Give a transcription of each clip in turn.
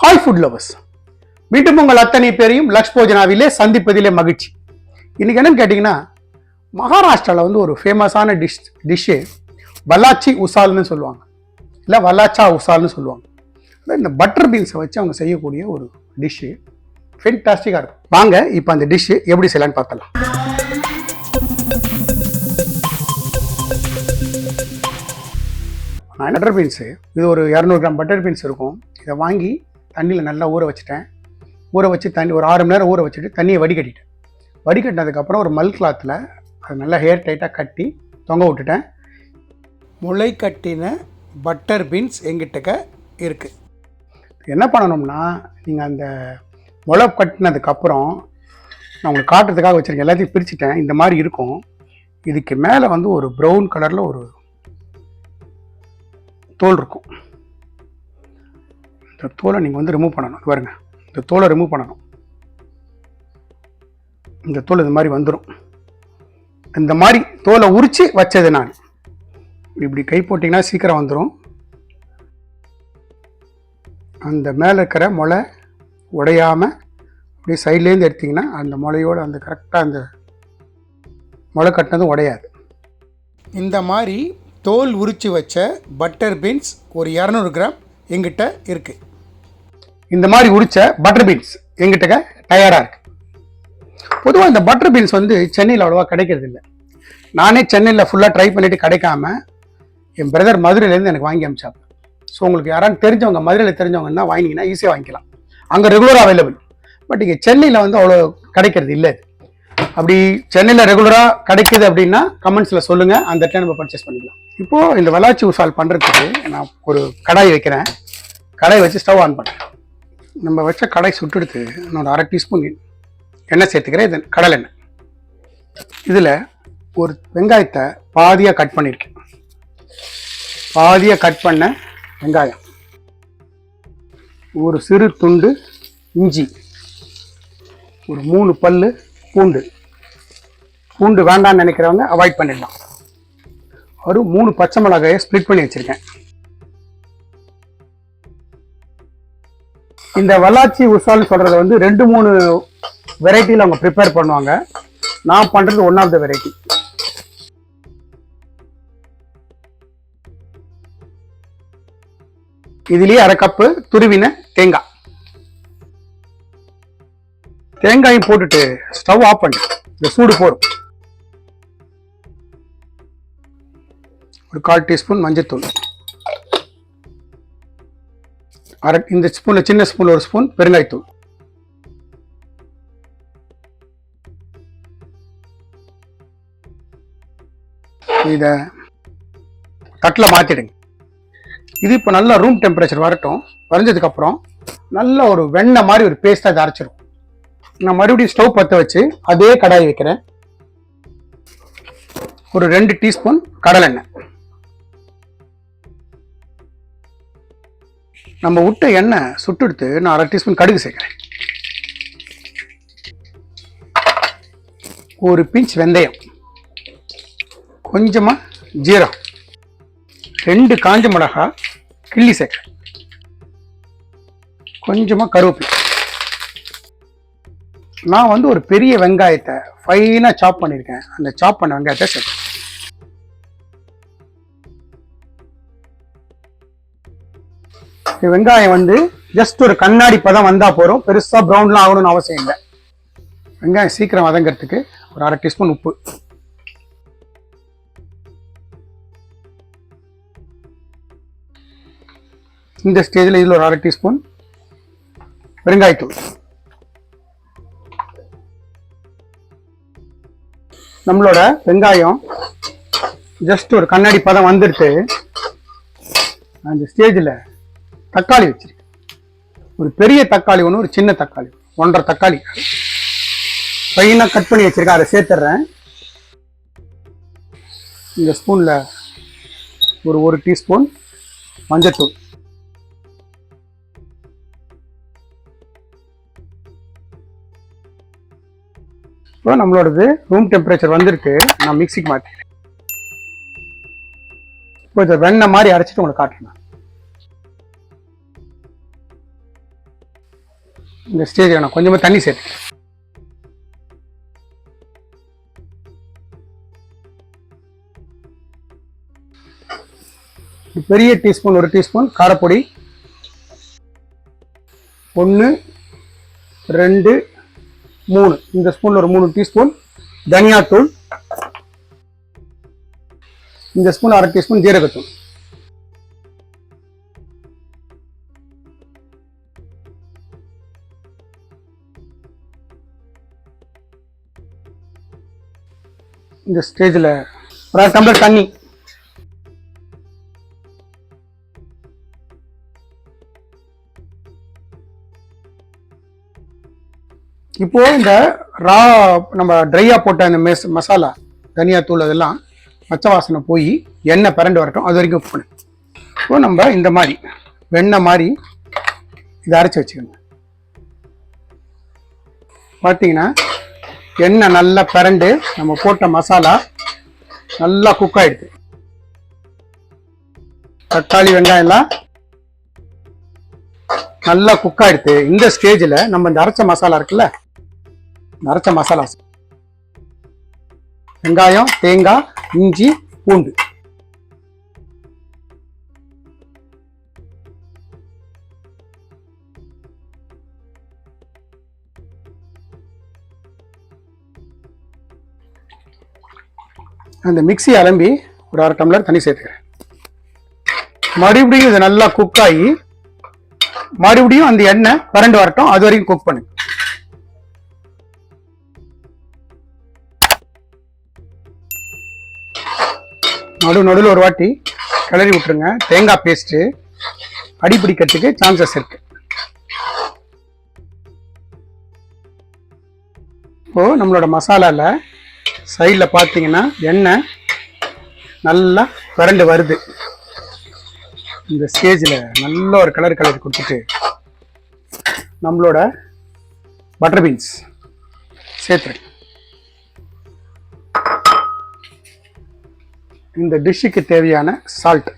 Hi food lovers, மீண்டும் உங்கள் அத்தனை பேரையும் லக்ஷ் போஜனாவிலே சந்திப்பதிலே மகிழ்ச்சி. இன்னைக்கு என்னன்னு கேட்டிங்கன்னா, மகாராஷ்டிராவில் வந்து ஒரு ஃபேமஸான டிஷ்ஷு வல்லாச்சி உசால்னு சொல்லுவாங்க, இல்லை வல்லாச்சா உசால்னு சொல்லுவாங்க. இந்த பட்டர் பீன்ஸை வச்சு அவங்க செய்யக்கூடிய ஒரு டிஷ்ஷு ஃபென்டாஸ்டிக்காக இருக்கும். வாங்க இப்போ அந்த டிஷ்ஷு எப்படி செய்யலான்னு பார்க்கலாம். பட்டர் பீன்ஸு, இது ஒரு 200 கிராம் பட்டர் பீன்ஸ் இருக்கும். இதை வாங்கி தண்ணியில் நல்லா ஊற வச்சுட்டேன். ஊற வச்சு ஒரு 6 மணி நேரம் ஊற வச்சுட்டு தண்ணியை வடிகட்டிட்டேன். வடிகட்டினதுக்கப்புறம் ஒரு மல் கிளாத்தில் அது நல்லா ஹேர் டைட்டாக கட்டி தொங்க விட்டுட்டேன். முளை கட்டின பட்டர் பீன்ஸ் எங்கிட்டக்க இருக்குது. என்ன பண்ணணும்னா, நீங்கள் அந்த முளை கட்டினதுக்கப்புறம் நான் உங்களுக்கு காட்டுறதுக்காக வச்சுருக்கேன். எல்லாத்தையும் பிரிச்சுட்டேன். இந்த மாதிரி இருக்கும். இதுக்கு மேலே வந்து ஒரு ப்ரௌன் கலரில் ஒரு தோல் இருக்கும். இந்த தோலை நீங்கள் வந்து ரிமூவ் பண்ணணும். பாருங்க, இந்த தோலை ரிமூவ் பண்ணணும். இந்த தோல் இந்த மாதிரி வந்துடும். இந்த மாதிரி தோலை உரித்து வச்சது நான். இப்படி கை போட்டிங்கன்னா சீக்கிரம் வந்துடும். அந்த மேலே இருக்கிற முளை உடையாமல் அப்படி சைட்லேருந்து எடுத்திங்கன்னா அந்த முளையோடு அந்த கரெக்டாக அந்த முளை கட்டினதும் உடையாது. இந்த மாதிரி தோல் உரித்து வச்ச பட்டர் பீன்ஸ் ஒரு 200 கிராம் எங்கிட்ட இருக்குது. இந்த மாதிரி உரித்த பட்டர் பீன்ஸ் எங்கிட்ட தயாராக இருக்குது. பொதுவாக இந்த பட்டர் பீன்ஸ் வந்து சென்னையில் அவ்வளோவா கிடைக்கிறது இல்லை. நானே சென்னையில் ஃபுல்லாக ட்ரை பண்ணிவிட்டு கிடைக்காம என் பிரதர் மதுரையிலேருந்து எனக்கு வாங்கி அனுப்பிச்சாங்க. ஸோ உங்களுக்கு யாராவது தெரிஞ்சவங்க, மதுரையில் தெரிஞ்சவங்கன்னா வாங்கினீங்கன்னா ஈஸியாக வாங்கிக்கலாம். அங்கே ரெகுலராக அவைலபிள். பட் இங்கே சென்னையில் வந்து அவ்வளோ கிடைக்கிறது இல்லை. அப்படி சென்னையில் ரெகுலராக கிடைக்குது அப்படின்னா கமெண்ட்ஸில் சொல்லுங்கள், அந்த டைம் நம்ம பர்ச்சேஸ் பண்ணிக்கலாம். இப்போது இந்த வல்லாச்சி உசால் பண்ணுறதுக்கு நான் ஒரு கடாய் வைக்கிறேன். கடாய் வச்சு ஸ்டவ் ஆன் பண்ணுறேன். நம்ம வச்ச கடாய் சுட்டுடுத்து நான் 1/2 டீஸ்பூன் எண்ணெய் சேர்த்துக்கிறேன். இது கடலை எண்ணெய். இதில் ஒரு வெங்காயத்தை பாதியாக கட் பண்ணியிருக்கேன். பாதியாக கட் பண்ண வெங்காயம், ஒரு சிறு துண்டு இஞ்சி, ஒரு 3 பல்லு பூண்டு. பூண்டு வேண்டான்னு நினைக்கிறவங்க அவாய்ட் பண்ணிடலாம். ஒரு 3 பச்சை மிளகாயை ஸ்ப்ளிட் பண்ணி வச்சுருக்கேன். இந்த வல்லாச்சி உசால்னு சொல்கிறத வந்து 2-3 வெரைட்டியில் அவங்க ப்ரிப்பேர் பண்ணுவாங்க. நான் பண்ணுறது ஒன் ஆஃப் த வெரைட்டி. இதுலேயே 1/2 கப்பு துருவின தேங்காய். தேங்காயும் போட்டுட்டு ஸ்டவ் ஆஃப் பண்ணி இந்த சூடு போடும். ஒரு 1/4 டீஸ்பூன் மஞ்சத்தூள், இந்த ஸ்பூனில் சின்ன ஸ்பூனில் 1 ஸ்பூன் பெருங்காயத்தூள். இதை தட்டில் மாற்றிடுங்க. இது இப்போ நல்லா ரூம் டெம்பரேச்சர் வரட்டும். வரைஞ்சதுக்கப்புறம் நல்ல ஒரு வெண்ணெய் மாதிரி ஒரு பேஸ்ட்டாக இதை அரைச்சிடும். நான் மறுபடியும் ஸ்டவ் பற்ற வச்சு அதே கடாய் வைக்கிறேன். ஒரு 2 டீஸ்பூன் கடலெண்ணெய். நம்ம விட்ட எண்ணெய் சுட்டுடுத்து நான் 1/2 டீஸ்பூன் கடுகு சேர்க்கிறேன். ஒரு பிஞ்ச் வெந்தயம், கொஞ்சமாக ஜீரகம், 2 காஞ்ச மிளகாய் கிள்ளி சேர்க்கிறேன், கொஞ்சமாக கருவேப்பிலை. நான் வந்து ஒரு பெரிய வெங்காயத்தை ஃபைனாக சாப் பண்ணியிருக்கேன். அந்த சாப் பண்ண வெங்காயத்தை சேர்க்கிறேன். வெங்காயம் வந்து ஜஸ்ட் ஒரு கண்ணாடி பதம் வந்தால் போகிறோம். பெருசாக ப்ரௌன்லாம் ஆகணும்னு அவசியம் இல்லை. வெங்காயம் சீக்கிரம் வதங்கிறதுக்கு ஒரு 1/2 டீஸ்பூன் உப்பு, இந்த ஸ்டேஜில் இதில் ஒரு 1/2 டீஸ்பூன் பெருங்காயத்தூள். நம்மளோட வெங்காயம் ஜஸ்ட் ஒரு கண்ணாடி பதம் வந்துடுத்து. அந்த ஸ்டேஜில் தக்காளி வச்சிருக்கேன். ஒரு பெரிய தக்காளி ஒன்று, ஒரு சின்ன தக்காளி 1.5 தக்காளி ஃபைனாக கட் பண்ணி வச்சிருக்கேன். அதை சேர்த்துட்றேன். இந்த ஸ்பூனில் ஒரு 1 டீஸ்பூன் மஞ்சத்தூள், இப்போ நம்மளோடது ரூம் டெம்பரேச்சர் வந்துருக்கு. நான் மிக்சிக்கு மாற்றிக்கிறேன். இப்போ இதை வெண்ணெய் மாதிரி அரைச்சிட்டு உங்களுக்கு காட்டுறேன். இந்த ஸ்டேஜ் வேணும் கொஞ்சமாக தண்ணி சேர்த்து. பெரிய டீஸ்பூன் 1 டீஸ்பூன் காரப்பொடி, 1 2 3 இந்த ஸ்பூனில் ஒரு 3 டீஸ்பூன் தனியாத்தூள், இந்த ஸ்பூன் 1/2 டீஸ்பூன் ஜீரகத்தூள். இந்த ஸ்டேஜில் ஒரு 1/2 டம்ளர் தண்ணி. இப்போ இந்த ரா நம்ம ட்ரையாக போட்ட அந்த மசாலா தனியாத்தூள் அதெல்லாம் பச்சை வாசனை போய் எண்ணெய் பிறண்டு வரட்டும், அது வரைக்கும் பண்ணு. இப்போ நம்ம இந்த மாதிரி வெண்ணெய் மாதிரி இதை அரைச்சி வச்சுக்கோங்க. பார்த்தீங்கன்னா எண்ணெய் நல்லா பிறண்டு நம்ம போட்ட மசாலா நல்லா குக் ஆயிடுது. தக்காளி வெங்காயம் எல்லாம் நல்லா குக் ஆயிடுது. இந்த ஸ்டேஜில் நம்ம இந்த அரைச்ச மசாலா இருக்குல்ல, அரைச்ச மசாலா வெங்காயம், தேங்காய், இஞ்சி, பூண்டு, அந்த மிக்ஸி அலம்பி ஒரு 1/2 டம்ளர் தண்ணி சேர்த்துக்கிறேன். மறுபடியும் இது நல்லா குக் ஆகி மறுபடியும் அந்த எண்ணெய் பரண்டு வரட்டும், அது வரைக்கும் குக் பண்ணுங்க. நடுவில் ஒரு வாட்டி கிளறி விட்டுருங்க. தேங்காய் பேஸ்ட்டு அடி பிடிக்கிறதுக்கு சான்சஸ் இருக்கு. இப்போ நம்மளோட மசாலால சைடில் பார்த்தீங்கன்னா எண்ணெய் நல்லா பிறண்டு வருது. இந்த ஸ்டேஜில் நல்ல ஒரு கலர் கொடுத்துட்டு நம்மளோட பட்டர் பீன்ஸ் சேர்த்துறேன். இந்த டிஷ்ஷுக்கு தேவையான சால்ட்,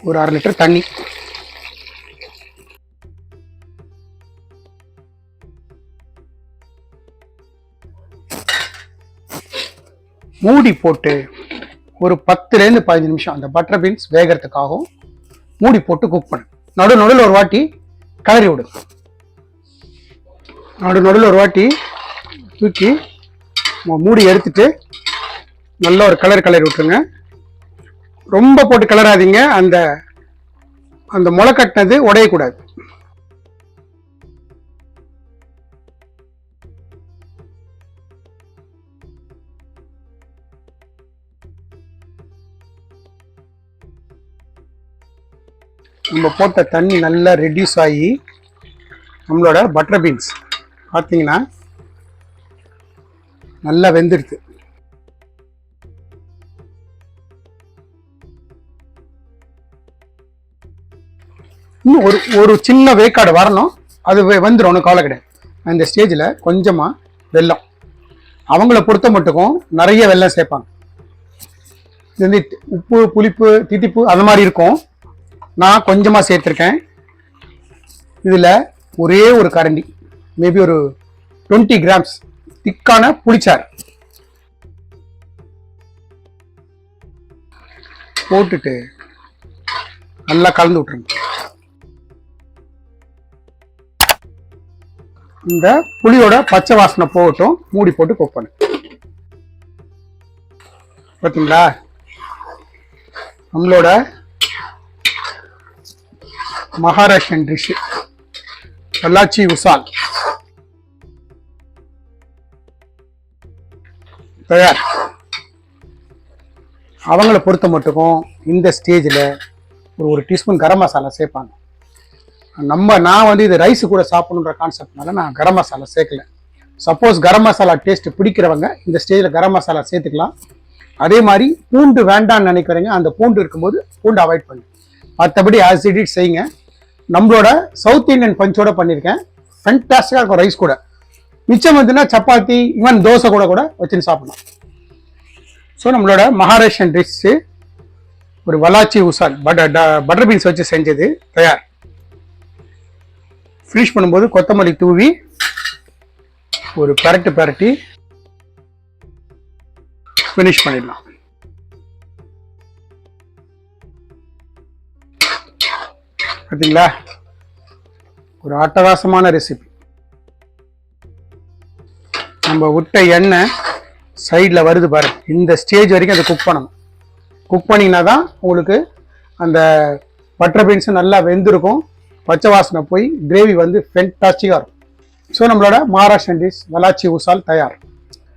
ஒரு 1/2 லிட்டர் தண்ணி, மூடி போட்டு ஒரு 10லேருந்து 15 நிமிஷம் அந்த பட்டர் பீன்ஸ் வேகிறதுக்காகவும் மூடி போட்டு குக் பண்ணு. நடுவில் ஒரு வாட்டி கிளறி விடுங்க. நடுவில் ஒரு வாட்டி தூக்கி மூடி எடுத்துட்டு நல்ல ஒரு கிளறி விட்டுருங்க. ரொம்ப போட்டு கிளறாதீங்க, அந்த அந்த முளை கட்டினது உடையக்கூடாது. நம்ம போட்ட தண்ணி நல்லா ரெடியூஸ் ஆகி நம்மளோட பட்டர் பீன்ஸ் பார்த்தீங்கன்னா நல்லா வெந்துடுது. இன்னும் ஒரு சின்ன வேக்காடு வரணும், அது வந்துடும், ஒன்றும் கவலை கிடையாது. அந்த ஸ்டேஜில் கொஞ்சமாக வெல்லம், அவங்கள பொறுத்த மட்டுக்கும் நிறைய வெல்லம் சேர்ப்பாங்க. இது வந்து உப்பு, புளிப்பு, தித்திப்பு அந்த மாதிரி இருக்கும். நான் கொஞ்சமாக சேர்த்துருக்கேன். இதில் ஒரே ஒரு கரண்டி, மேபி ஒரு 20 கிராம்ஸ் திக்கான புளிச்சாறு போட்டுட்டு நல்லா கலந்து விட்டுருங்க. இந்த புளியோட பச்சை வாசனை போகட்டும், மூடி போட்டு குக் பண்ணு. பார்த்தீங்களா, நம்மளோட மகாராஷ்டிரன் டிஷ் கல்லாச்சி உசால் தயார். அவங்கள பொறுத்த மட்டுக்கும் இந்த ஸ்டேஜில் ஒரு டீஸ்பூன் கரம் மசாலா சேர்ப்பாங்க. நான் வந்து இது ரைஸு கூட சாப்பிடணுன்ற கான்செப்ட்னால நான் கரம் மசாலா சேர்க்கல. சப்போஸ் கரம் மசாலா டேஸ்ட் பிடிக்கிறவங்க இந்த ஸ்டேஜில் கரம் மசாலா சேர்த்துக்கலாம். அதே மாதிரி பூண்டு வேண்டான்னு நினைக்கிறீங்க, அந்த பூண்டு இருக்கும்போது பூண்டு அவாய்ட் பண்ணு. மற்றபடி ஆசிட் செய்யுங்க. நம்மளோட சவுத் இந்தியன் பஞ்சோட பண்ணியிருக்கேன், ஃபென்டாஸ்டிக்காக இருக்கும். ரைஸ் கூட மிச்சம் வந்துன்னா சப்பாத்தி, ஈவன் தோசை கூட வச்சுன்னு சாப்பிடலாம். ஸோ நம்மளோட மகாராஷ்டிரன் டிஷ்ஷு ஒரு வலாச்சி உசால் பட்டர் பீன்ஸ் வச்சு செஞ்சது தயார். ஃபினிஷ் பண்ணும்போது கொத்தமல்லி தூவி ஒரு பரட்டி ஃபினிஷ் பண்ணிடலாம். பார்த்தீங்களா, ஒரு அட்டகாசமான ரெசிபி. நம்ம விட்ட எண்ணெய் சைடில் வருது பாரு, இந்த ஸ்டேஜ் வரைக்கும் அதை குக் பண்ணணும். குக் பண்ணிங்கன்னா தான் உங்களுக்கு அந்த பட்டர் பீன்ஸும் நல்லா வெந்திருக்கும், பச்சை வாசனை போய் கிரேவி வந்து ஃபென்டாஸ்டிக்காக இருக்கும். ஸோ நம்மளோட மகாராஷ்டிரன் டிஷ் வலாச்சி உசால் தயார்.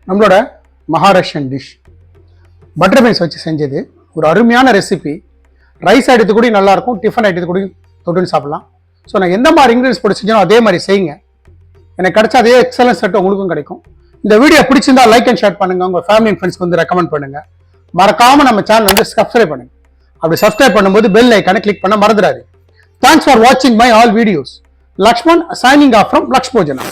நம்மளோட மகாராஷ்டிரன் டிஷ் பட்டர் பீன்ஸ் வச்சு செஞ்சது ஒரு அருமையான ரெசிபி. ரைஸ் ஐட்டத்து கூட நல்லாயிருக்கும், டிஃபன் ஐட்டத்து கூட தொட்டுன்னு சாப்பிடலாம். ஸோ நான் எந்த மாதிரி இன்க்ரீடியன்ஸ் போட்டு செஞ்சோம் அதே மாதிரி செய்யுங்க. எனக்கு கிடைச்ச அதே எக்ஸலன்ஸ் செட் உங்களுக்கும் கிடைக்கும். இந்த வீடியோ பிடிச்சிருந்தா லைக் அண்ட் ஷேர் பண்ணுங்க, உங்க ஃபேமிலி அண்ட் ஃப்ரெண்ட்ஸ்க்கு வந்து ரெக்கமெண்ட் பண்ணுங்க. மறக்காம நம்ம சேனல் வந்து சப்ஸ்கிரைப் பண்ணுங்க. அப்படி சப்ஸ்கிரைப் பண்ணும்போது பெல் ஐக்கானை கிளிக் பண்ண மறந்துடாது. தேங்க்ஸ் ஃபார் வாட்சிங் my all videos. Lakshman signing off from Lakshbojana.